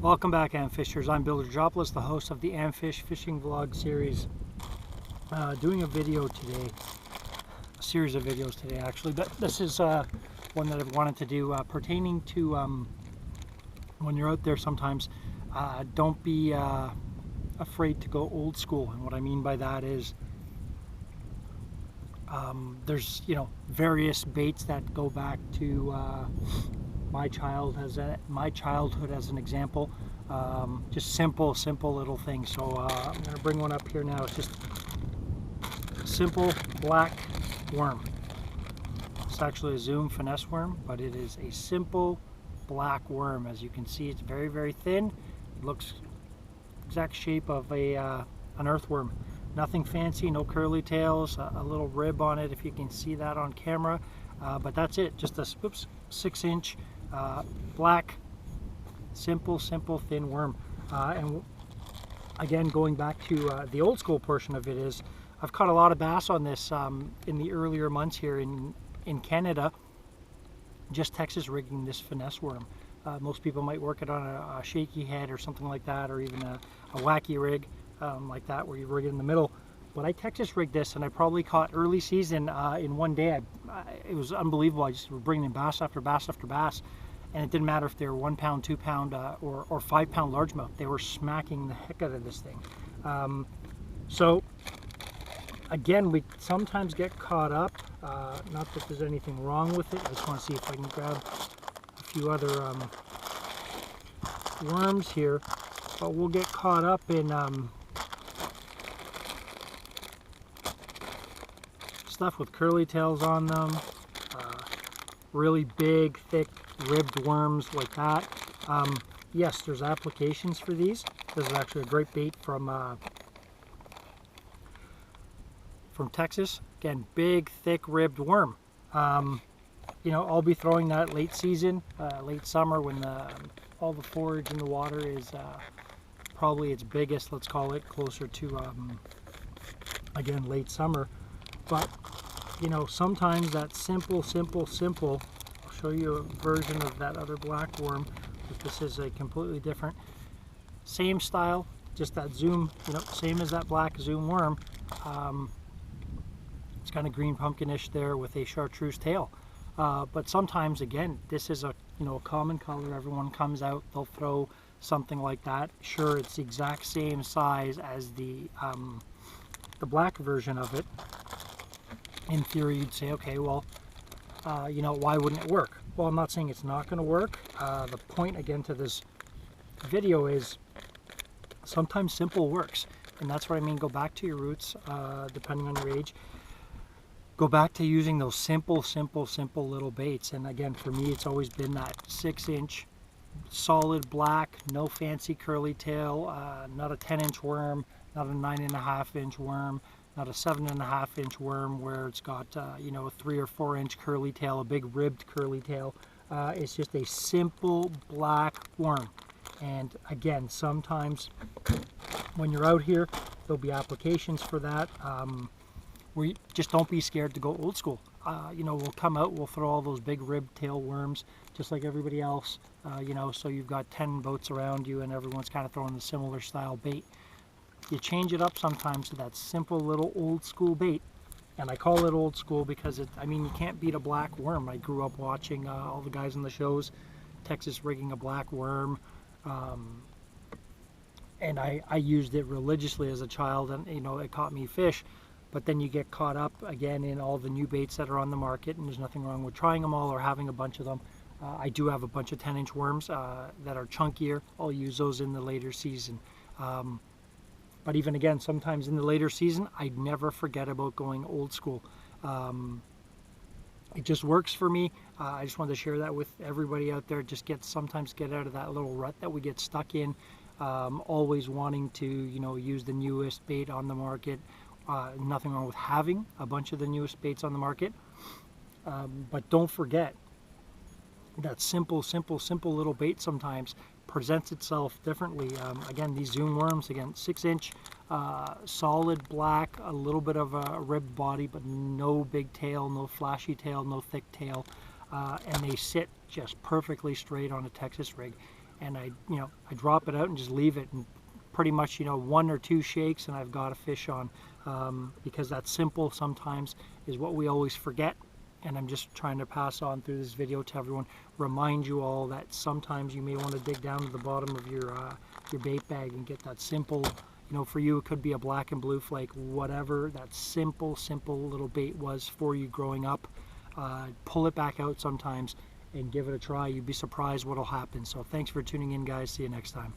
Welcome back, AMFishers. I'm Georgopoulos, the host of the AMFisH fishing vlog series. Doing a video today, a series of videos today actually, but this is one that I've wanted to do pertaining to when you're out there sometimes, don't be afraid to go old school. And what I mean by that is there's various baits that go back to my childhood as an example. Just simple little things. So I'm going to bring one up here now. It's just a simple black worm. It's actually a Zoom finesse worm, but it is a simple black worm. As you can see, it's very thin. It looks exact shape of an earthworm. Nothing fancy, no curly tails, a little rib on it if you can see that on camera, but that's it. Just a 6-inch black simple thin worm. And again, going back to the old school portion of it, is I've caught a lot of bass on this in the earlier months here in Canada, just Texas rigging this finesse worm. Most people might work it on a shaky head or something like that, or even a wacky rig like that where you rig it in the middle. But I Texas rigged this, and I probably caught early season in one day. It was unbelievable. I just was bringing bass after bass after bass, and it didn't matter if they were 1 pound, 2 pound, or 5 pound largemouth. They were smacking the heck out of this thing. So again, we sometimes get caught up. Not that there's anything wrong with it. I just want to see if I can grab a few other worms here, but we'll get caught up in stuff with curly tails on them, really big, thick, ribbed worms like that. Yes, there's applications for these. This is actually a great bait from Texas. Again, big, thick, ribbed worm. I'll be throwing that late season, late summer, when all the forage in the water is probably its biggest, let's call it, closer to, again, late summer. But sometimes that simple, I'll show you a version of that other black worm, but this is a completely different, same style, just that Zoom, same as that black Zoom worm. It's kind of green pumpkinish there with a chartreuse tail. But sometimes, again, this is a common color. Everyone comes out, they'll throw something like that. Sure, it's the exact same size as the black version of it. In theory, you'd say, okay, well, why wouldn't it work? Well, I'm not saying it's not going to work. The point, again, to this video is sometimes simple works. And that's what I mean. Go back to your roots, depending on your age. Go back to using those simple little baits. And again, for me, it's always been that 6-inch solid black, no fancy curly tail, not a 10-inch worm, not a 9.5-inch worm, not a 7.5-inch worm where it's got a 3 or 4-inch curly tail, a big ribbed curly tail. It's just a simple black worm. And again, sometimes when you're out here, there'll be applications for that. Where you just don't be scared to go old school. We'll come out, we'll throw all those big ribbed tail worms just like everybody else. So you've got 10 boats around you and everyone's kind of throwing the similar style bait. You change it up sometimes to that simple little old school bait. And I call it old school because you can't beat a black worm. I grew up watching all the guys on the shows, Texas rigging a black worm. And I used it religiously as a child, and it caught me fish. But then you get caught up again in all the new baits that are on the market, and there's nothing wrong with trying them all or having a bunch of them. I do have a bunch of 10-inch worms that are chunkier. I'll use those in the later season. But even again, sometimes in the later season, I never forget about going old school. It just works for me. I just wanted to share that with everybody out there. Just sometimes get out of that little rut that we get stuck in. Always wanting to use the newest bait on the market. Nothing wrong with having a bunch of the newest baits on the market, but don't forget that simple little bait sometimes presents itself differently. Again, these Zoom worms, again, 6-inch, solid black, a little bit of a ribbed body, but no big tail, no flashy tail, no thick tail, and they sit just perfectly straight on a Texas rig. and I drop it out and just leave it, and pretty much 1 or 2 shakes and I've got a fish on, because that simple sometimes is what we always forget. And I'm just trying to pass on through this video to everyone, remind you all that sometimes you may want to dig down to the bottom of your bait bag and get that simple, for you it could be a black and blue flake, whatever that simple little bait was for you growing up. Pull it back out sometimes and give it a try. You'd be surprised what'll happen. So thanks for tuning in, guys. See you next time.